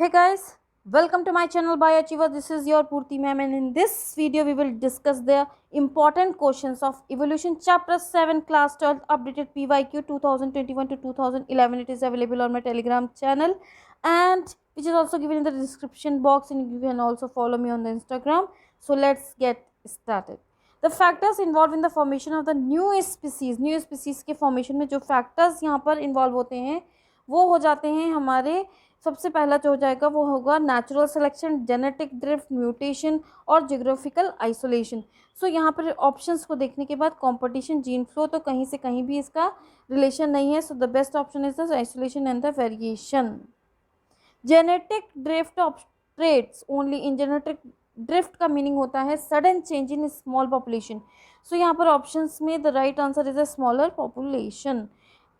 Hey guys, welcome to my channel by Achiever. This is your Purti ma'am, and in this video we will discuss the important questions of evolution chapter 7 class 12 updated PYQ 2021 to 2011. It is available on my Telegram channel and which is also given in the description box, and you can also follow me on the Instagram. So let's get started. The factors involved in the formation of the new species के formation में जो factors यहाँ पर involve होते हैं वो हो जाते हैं हमारे। सबसे पहला जो हो जाएगा वो होगा natural selection, genetic drift, mutation और जियोग्राफिकल आइसोलेशन। सो यहाँ पर ऑप्शंस को देखने के बाद कंपटीशन, जीन फ्लो, तो कहीं से कहीं भी इसका रिलेशन नहीं है। So the best option is the isolation and the variation. Genetic drift of trades only in genetic drift का मीनिंग होता है sudden change in small population. So यहाँ पर ऑप्शंस में the right answer is a smaller population.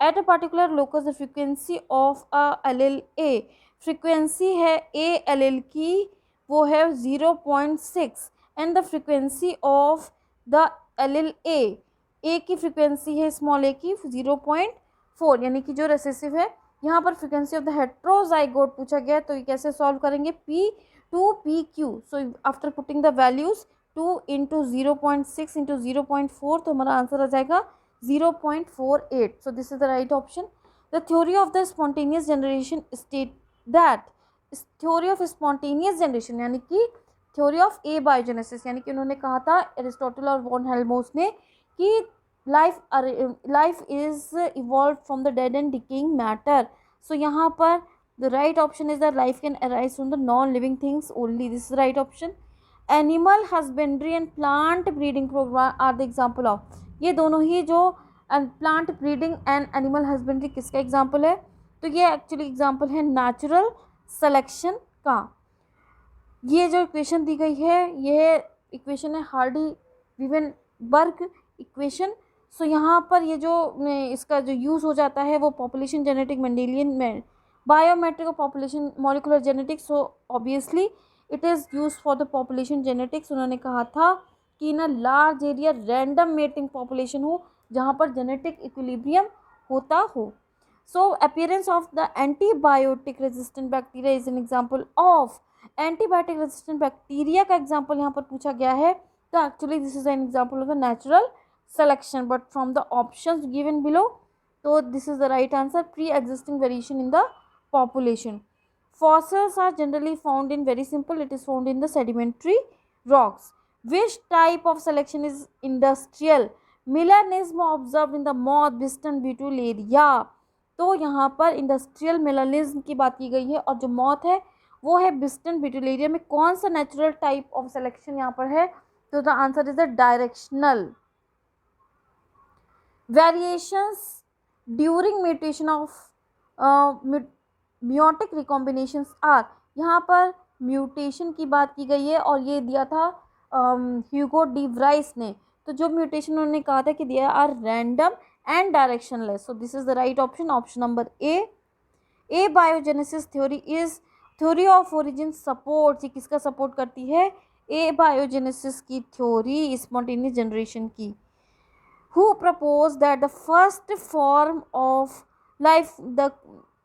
At a particular locus the frequency of allele A, frequency है allele की वो है 0.6 and the frequency of the allele की frequency है small ए की 0.4, यानी कि जो रेसेसिव है। यहाँ पर फ्रिक्वेंसी ऑफ द हेट्रोजाइगोट पूछा गया, तो ये कैसे सॉल्व करेंगे, P2PQ। So after putting the values 2 into 0.6 into 0.4, तो हमारा आंसर आ जाएगा 0.48. So this is the right option. The theory of the spontaneous generation state that theory of spontaneous generation यानी कि theory of abiogenesis, यानी कि उन्होंने कहा था एरिस्टोटल और वॉन हेल्महोल्ट्ज ने कि life is evolved from the dead and decaying matter. So यहाँ पर the right option is that life can arise from the non-living things only. This is the right option. Animal husbandry and plant breeding program are the example of, ये दोनों ही जो plant breeding and animal husbandry किसका example है, तो ये actually example है natural selection का। ये जो इक्वेशन दी गई है ये इक्वेशन है हार्डी-वीवेनबर्ग इक्वेशन। सो यहाँ पर ये जो इसका जो यूज़ हो जाता है वो पॉपुलेशन जेनेटिक, मेंडेलियन में बायोमेट्रिक और population molecular genetics. So obviously it is use for the population genetics. उन्होंने कहा था कि ना large area random mating population हो जहाँ पर जेनेटिक इक्विलिब्रियम होता हो। So appearance of the antibiotic resistant bacteria is an example of, antibiotic resistant bacteria का एग्जाम्पल यहाँ पर पूछा गया है, तो actually this is an example of the natural selection, but from the options given below, so this is the right answer, pre-existing variation in the population. Fossils are generally found in, very simple, it is found in the sedimentary rocks. Which type of selection is industrial? Melanism observed in the moth, Biston betuliaria. तो यहाँ पर industrial melanism की बात की गई है और जो मॉथ है वो है बिस्टन बिटुलेरिया में। कौन सा नेचुरल टाइप ऑफ सिलेक्शन यहाँ पर है, तो the answer is the directional. Variations during mutation of meiotic recombinations are, यहाँ पर म्यूटेशन की बात की गई है और ये दिया था ह्यूगो डी व्राइस ने। तो जो म्यूटेशन उन्होंने कहा था कि they are random and directionless. So this is the right option, option number abiogenesis theory is theory of origin support. ये किसका सपोर्ट करती है, ए बायोजेनेसिस की थ्योरी, स्पॉन्टेनियस जनरेशन की। Who proposed that the first form of life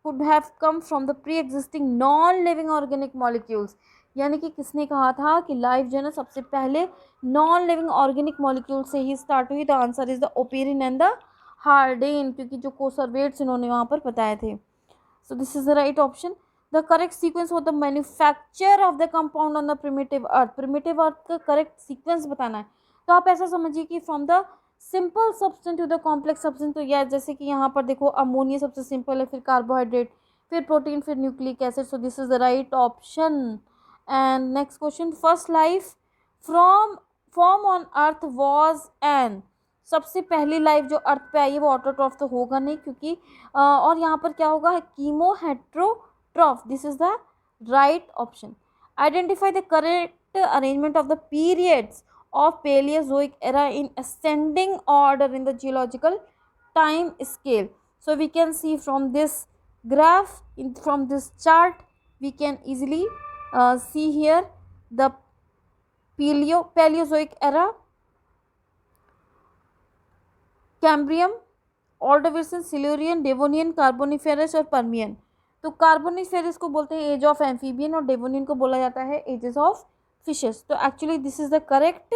could have come from the pre-existing non-living organic molecules, यानी कि किसने कहा था कि लाइफ जो है ना सबसे पहले नॉन लिविंग ऑर्गेनिक मॉलिक्यूल से ही स्टार्ट हुई। The answer is the Oparin and the Haldane, क्योंकि जो कोसर्वेट्स इन्होंने वहाँ पर बताए थे। So this is the right option. The correct sequence of the manufacture of the compound on the primitive earth, primitive earth का correct sequence बताना है। तो आप ऐसा समझिए कि from the simple substance to the complex substance. तो यह जैसे कि यहाँ पर देखो अमोनिया सबसे सिंपल है, फिर कार्बोहाइड्रेट, फिर प्रोटीन, फिर nucleic acid. So this is the right option. And next question, first life from form on earth was an, सबसे पहली लाइफ जो अर्थ पे आई है वो ऑटोट्रॉफ तो होगा नहीं, क्योंकि और यहाँ पर क्या होगा, chemo heterotroph. This is the right option. Identify the correct arrangement of the periods of Paleozoic era in ascending order in the geological time scale. So we can see from this graph, from this chart, we can easily see here the Paleozoic era, Cambrian, Ordovician, Silurian, Devonian, Carboniferous और Permian। तो Carboniferous को बोलते हैं as of amphibian और Devonian को बोला जाता है एजेस ऑफ फिशेस। तो actually this is the correct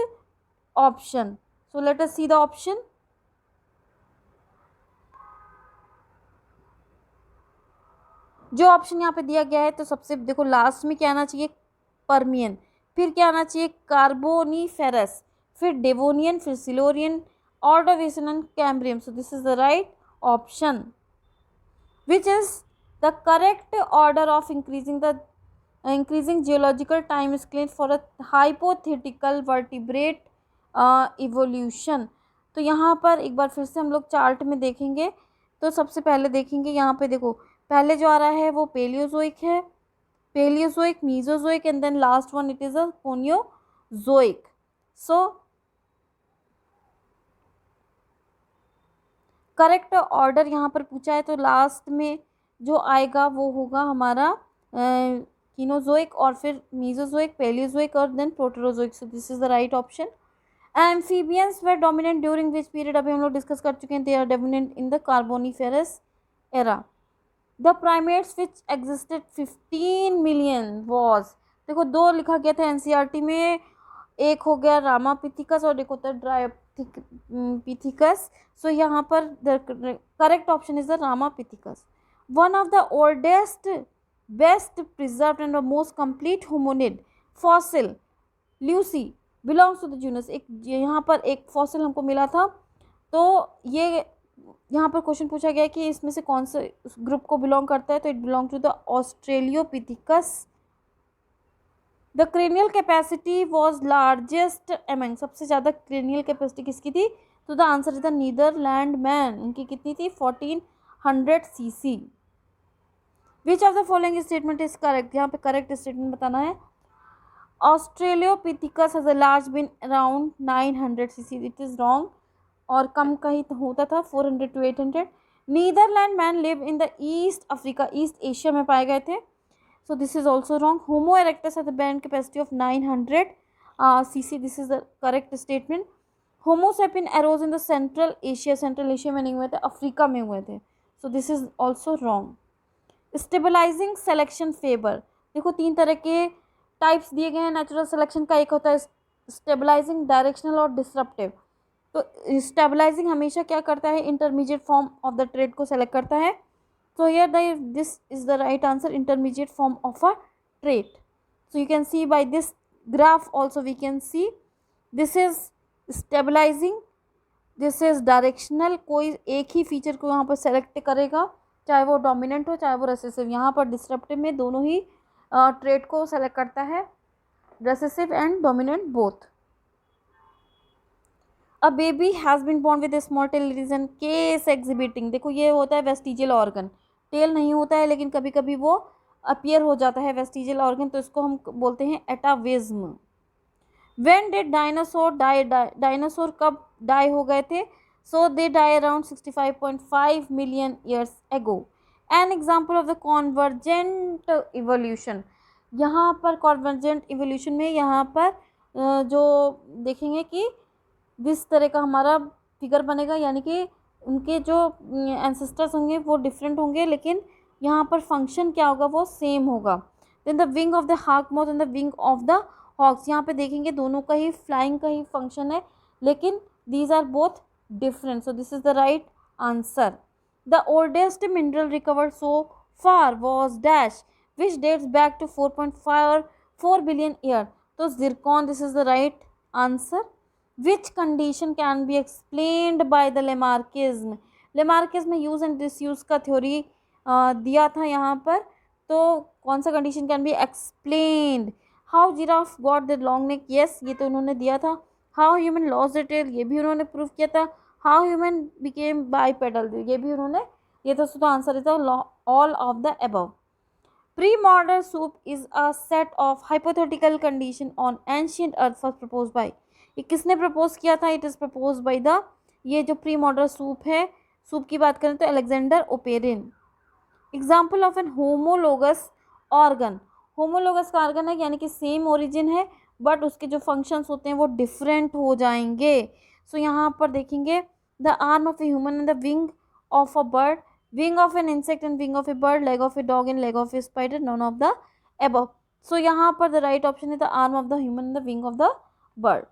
option. So let us see the option. जो ऑप्शन यहाँ पे दिया गया है, तो सबसे देखो लास्ट में क्या आना चाहिए, पर्मियन, फिर क्या आना चाहिए, कार्बोनिफेरस, फिर डेवोनियन, फिर Silurian, Ordovician and कैम्ब्रियम। So this is the right option, which is the correct order of increasing geological time scale for a hypothetical vertebrate evolution। तो यहाँ पर एक बार फिर से हम लोग चार्ट में देखेंगे। तो सबसे पहले देखेंगे यहाँ पे, देखो पहले जो आ रहा है वो पेलियोजोइक है, Paleozoic, Mesozoic and then last one it is a Cenozoic. So correct order यहाँ पर पूछा है, तो लास्ट में जो आएगा वो होगा हमारा कीनोजोइक और फिर मीजोजोइक, पेलियोजोइक और then Proterozoic. So this is the right option. Amphibians were dominant during which period, अभी हम लोग डिस्कस कर चुके हैं, they are dominant in the Carboniferous era. The primates which existed 15 million was, देखो दो लिखा गया था एनसीईआरटी में, एक हो गया रामापिथिकस और एक होता है ड्रायोपिथिकस। सो यहाँ पर the correct option is the Ramapithecus. One of the oldest, best preserved and most complete hominid fossil Lucy belongs to the genus. एक यहाँ पर एक फॉसिल हमको मिला था, तो ये यहाँ पर क्वेश्चन पूछा गया कि इसमें से कौन से ग्रुप को बिलोंग करता है, तो it belong to the Australopithecus. The cranial capacity was largest among, सबसे ज़्यादा क्रेनियल कैपेसिटी किसकी थी, तो the answer is the Neanderthal man, इनकी कितनी थी 1400 cc। Which of the following statement is correct, यहाँ पे करेक्ट स्टेटमेंट बताना है। Australopithecus has a large brain around 900 cc, it is wrong, और कम कहीं तो होता था 400 to 800। Neanderthal man live in the east Africa, east Asia में पाए गए थे। So this is also wrong. Homo erectus has a band capacity of 900 cc. This is the correct statement. Homo sapien arose in the Central Asia. Central Asia में नहीं हुए थे, Africa में हुए थे. So this is also wrong. Stabilizing selection favor. देखो तीन तरह के टाइप्स दिए गए हैं नेचुरल सिलेक्शन का, एक होता है स्टेबलाइजिंग, डायरेक्शनल और डिसरप्टिव। तो स्टेबलाइजिंग हमेशा क्या करता है, intermediate form of the trait को सेलेक्ट करता है। So here this is the right answer, intermediate form of a trait. So you can see by this graph also we can see this is stabilizing, this is directional, कोई एक ही feature को यहाँ पर select करेगा, चाहे वो dominant हो चाहे वो रेसेसिव। यहाँ पर डिस्ट्रप्टिव में दोनों ही ट्रेट को सेलेक्ट करता है, recessive and dominant both. A baby has been born with small tail reason case exhibiting, देखो ये होता है वेस्टिजियल ऑर्गन, टेल नहीं होता है लेकिन कभी कभी वो अपीयर हो जाता है वेस्टिजियल ऑर्गन, तो इसको हम बोलते हैं atavism. When did dinosaur die, dinosaur कब डाई हो गए थे, so they die around 65.5 million years ago. An example of the convergent evolution, यहाँ पर कॉन्वर्जेंट इवोल्यूशन में यहाँ पर जो देखेंगे कि जिस तरह का हमारा फिगर बनेगा, यानी कि उनके जो एंसेस्टर्स होंगे वो डिफरेंट होंगे, लेकिन यहाँ पर फंक्शन क्या होगा, वो सेम होगा। Then the wing of the hawk moth and the wing of the hawks, यहाँ पे देखेंगे दोनों का ही फ्लाइंग का ही फंक्शन है, लेकिन these are both different. So this is the right answer. The oldest mineral recovered so far was dash which dates back to 4.4 billion year, तो zircon, this is the right answer. Which condition can be explained by the Lamarckism? Lamarckism use and disuse का theory दिया था यहाँ पर, तो कौन सा condition can be explained. How giraffe got the long neck, yes ये तो उन्होंने दिया था। How human lost the tail, ये भी उन्होंने प्रूव किया था। हाउ ह्यूमन बिकेम बाईपेडल, ये भी उन्होंने, ये तो answer is all of the above. Pre modern soup is a set of hypothetical condition on ancient earth first propose by, ये किसने प्रपोज किया था, it is propose by the, ये जो प्री मॉडर्न सूप है, सूप की बात करें तो Alexander Oparin. Example of an homologous organ, homologous का ऑर्गन है यानी कि सेम ओरिजिन है बट उसके जो फंक्शंस होते हैं वो डिफरेंट हो जाएंगे। सो यहाँ पर देखेंगे the arm of a human and the wing of a bird, wing of an insect and wing of a bird, leg of a dog and leg of a spider, none of the above. So यहाँ पर the right option is the arm of the human and the wing of the bird.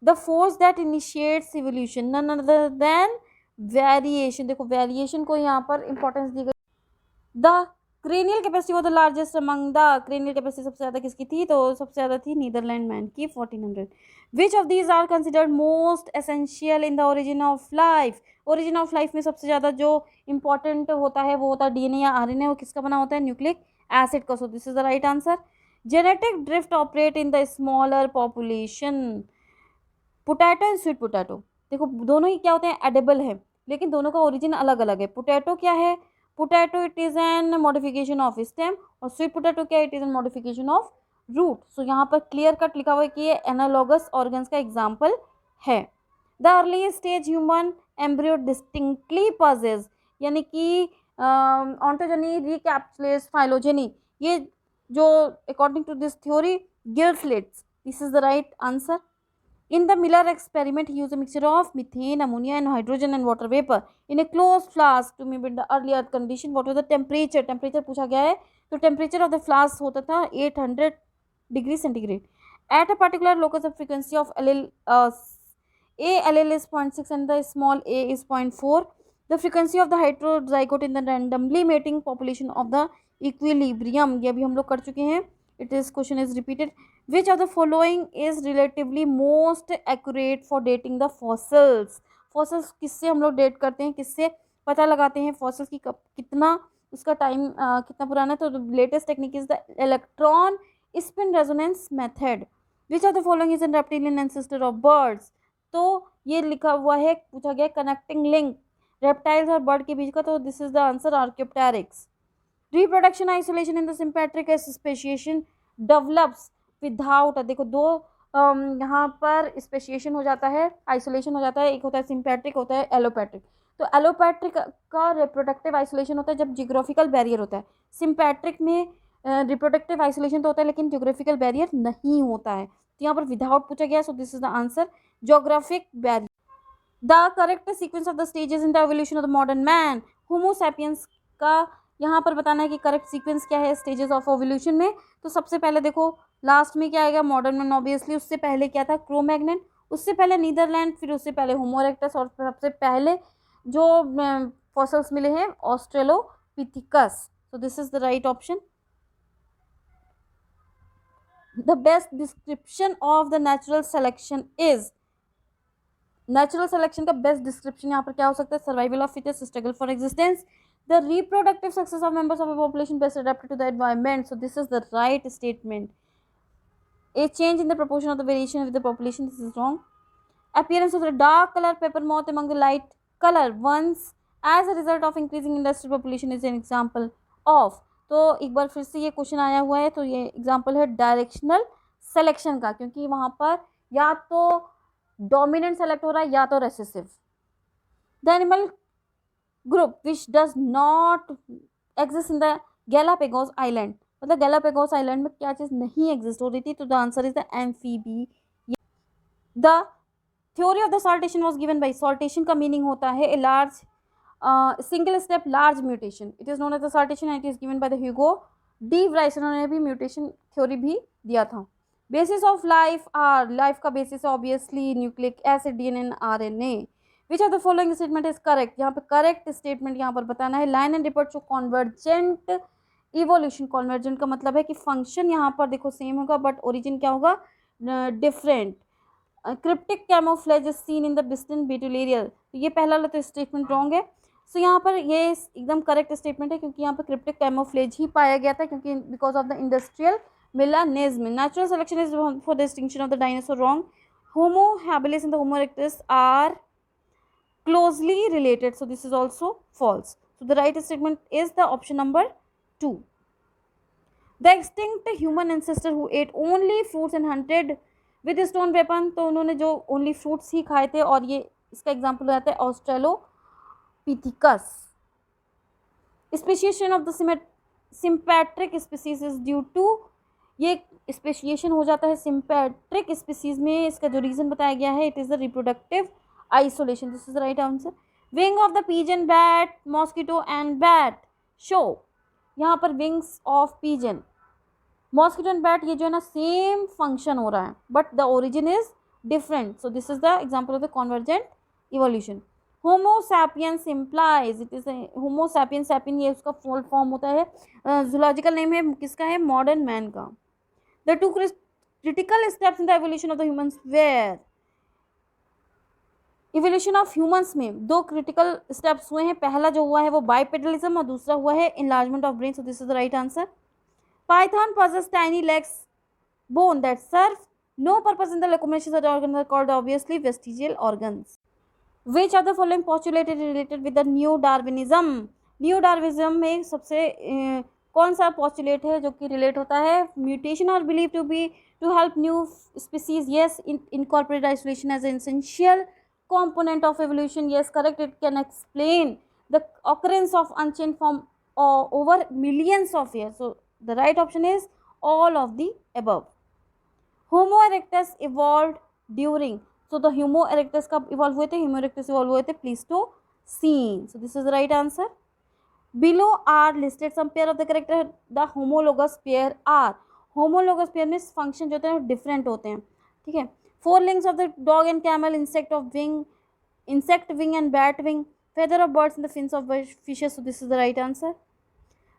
The force that initiates evolution, none other than variation. देखो variation को यहाँ पर importance दी गई. The cranial capacity was the largest among the cranial capacity सबसे ज़्यादा किसकी थी, तो सबसे ज़्यादा थी नीदरलैंड मैन की 1400. Which of these are considered most essential in the origin of life? Origin of life में सबसे ज़्यादा जो इंपॉर्टेंट होता है वो होता है डीएनए या आरएनए. वो किसका बना होता है, न्यूक्लिक एसिड का. सो this is the right answer. Genetic drift operate in the smaller population. Potato and sweet potato, देखो दोनों ही क्या होते हैं, एडेबल है, लेकिन दोनों का ओरिजिन अलग अलग है. पोटैटो क्या है, potato it is an modification of stem, और स्वीट पोटैटो क्या, it is an modification of root. So यहाँ पर क्लियर कट लिखा हुआ है कि ये एनालॉगस ऑर्गन्स का एग्जाम्पल है. The early stage human embryo distinctly passes, यानी कि ऑन्टोजेनी, रिकैप्सुलेट्स, फाइलोजेनी, ये जो according to this theory gill slits. This is the right answer. In the Miller experiment, he used a mixture of methane, ammonia, and hydrogen and water vapor in a closed flask to mimic the early earth condition. What was the temperature? Temperature पूछा गया है, तो temperature of the flask होता था 800 degree centigrade. At a particular locus, the frequency of allele A allele is 0.6 and the small a is 0.4. The frequency of the heterozygote in the randomly mating population of the equilibrium, ये भी हम लोग कर चुके हैं. It is question is repeated. Which of the following is relatively most accurate for dating the fossils? Fossils किससे हम लोग डेट करते हैं, किससे पता लगाते हैं fossils की कितना उसका टाइम कितना पुराना है. तो latest technique is the electron spin resonance method. Which of the following is an reptilian ancestor of birds. तो ये लिखा हुआ है, पूछा गया कनेक्टिंग लिंक रेप्टाइल्स और बर्ड के बीच का, तो this is the answer Archaeopteryx. Reproduction isolation in the sympatric speciation develops without, देखो दो यहाँ पर स्पेशिएशन हो जाता है, आइसोलेशन हो जाता है. एक होता है सिम्पैट्रिक, होता है एलोपैट्रिक. तो एलोपैट्रिक का रिप्रोडक्टिव आइसोलेशन होता है जब जियोग्राफिकल बैरियर होता है. सिम्पैट्रिक में रिप्रोडक्टिव आइसोलेशन तो होता है लेकिन जियोग्राफिकल बैरियर नहीं होता है. तो यहाँ पर विदाउट पूछा गया, सो this is the answer geographic barrier. The correct sequence of the stages in the evolution of the modern man. Homo sapiens का यहाँ पर बताना है कि करेक्ट सीक्वेंस क्या है स्टेजेस ऑफ एवोल्यूशन में. तो सबसे पहले देखो लास्ट में क्या आएगा, मॉडर्न मैन ऑब्वियसली. उससे पहले क्या था, क्रो-मैग्नन. उससे पहले नीदरलैंड. फिर उससे पहले होमो इरेक्टस. और सबसे पहले जो फॉसिल्स मिले हैं Australopithecus. So this is the right option. The best description of the natural selection is, natural selection का बेस्ट डिस्क्रिप्शन यहाँ पर क्या हो सकता है, survival of fittest, struggle for existence, the reproductive success of members of a population best adapted to the environment. So this is the right statement. A change in the proportion of the variation with the population, this is wrong. Appearance of the dark color pepper moth among the light color ones as a result of increasing industrial population is an example of. तो एक बार फिर से ये question आया हुआ है, तो ये एग्जाम्पल है डायरेक्शनल सेलेक्शन का, क्योंकि वहाँ पर या तो डोमिनेंट सेलेक्ट हो रहा है या तो recessive. The animal group which does not exist in the Galapagos island, मतलब गैलापेगोस आइलैंड में क्या चीज़ नहीं एग्जिस्ट हो रही थी, तो the answer is the amphibia. The theory of the saltation was given by, saltation का मीनिंग होता है a large single step large mutation. It is known as the saltation and it is given by the Hugo de Vries. उन्होंने भी mutation theory भी दिया था. Basis of life are, life का basis obviously nucleic acid, DNA and RNA. Which of the following statement is correct. यहाँ पे correct statement यहाँ पर बताना है. Line and report show convergent evolution. Convergent का मतलब है कि फंक्शन यहाँ पर देखो सेम होगा बट ओरिजिन क्या होगा, different. Cryptic camouflage is seen in the Biston betularia. ये पहला वाला तो स्टेटमेंट रॉन्ग है. सो यहाँ पर ये एकदम करेक्ट स्टेटमेंट है, क्योंकि यहाँ पर क्रिप्टिक कैमोफ्लेज ही पाया गया था, क्योंकि because of the industrial melanism. Natural selection is for the extinction of the dinosaur, wrong. Homo habilis and the Homo erectus are closely related, so this is also false. So the right statement is the option number 2. The extinct human ancestor who ate only fruits and hunted with stone weapon, तो उन्होंने जो only fruits ही खाए थे, और ये इसका example हो जाता है Australopithecus. Speciation of the sympatric species is due to, ये स्पेशिएशन हो जाता है सिम्पैट्रिक स्पीसीज में. इसका जो रीज़न बताया गया है, it is the reproductive isolation. This is the right answer. Wing of the pigeon, bat, mosquito and bat show. यहाँ पर wings of pigeon, mosquito and bat, ये जो है ना सेम फंक्शन हो रहा है but the origin is different. So this is the example of the convergent evolution. Homo sapiens implies, it is Homo sapien, sapien ये उसका फुल फॉर्म होता है, जूलॉजिकल नेम है किसका है, मॉडर्न मैन का. The two critical steps in the evolution of the humans were, evolution of humans में दो क्रिटिकल स्टेप्स हुए हैं. पहला जो हुआ है वो बाइपेडलिज्म और दूसरा हुआ है enlargement of brain. So this is the right answer. Python possess tiny legs bone that serve no purpose in the locomotion. Such organs are called obviously vestigial organs. Which of the following postulate is related with the new Darwinism? New Darwinism में सबसे कौन सा postulate है जो कि relate होता है? Mutation are believe to be to help new species. Yes. Incorporate isolation as an essential component of evolution. Yes, correct. It can explain the occurrence of unchanged form over millions of years. So the right option is all of the above. Homo erectus evolved during. So the Homo erectus कब evolve हुए थे? Homo erectus evolve हुए थे Pleistocene. So this is the right answer. Below are listed some pair of the character the homologous pair are. Homologous pair में function जो होते हैं different होते हैं. ठीक है. Four limbs of the dog and camel, insect wing and bat wing, feather of birds and the fins of fishes. So this is the right answer.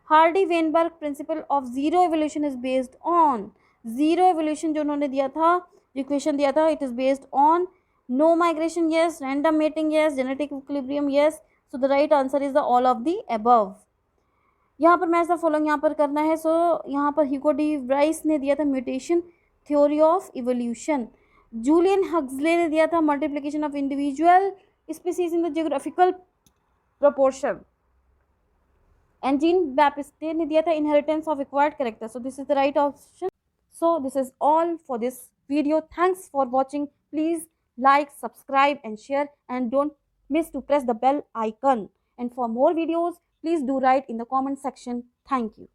Hardy-Weinberg principle of zero evolution is based on. Zero evolution जो उन्होंने दिया था, equation दिया था, it is based on no migration, yes, random mating, yes, genetic equilibrium, yes. So the right answer is the all of the above. यहाँ पर मैं ऐसा फॉलोइंग यहाँ पर करना है. सो यहाँ पर ह्यूगो डी ब्राइस ने दिया था mutation theory of evolution. Julian Huxley ने दिया था multiplication of individual species in the geographical proportion. And Jean Baptiste ने दिया था inheritance of acquired character. So this is the right option. So this is all for this video. Thanks for watching. Please like, subscribe and share, and don't miss to press the bell icon. And for more videos, please do write in the comment section. Thank you.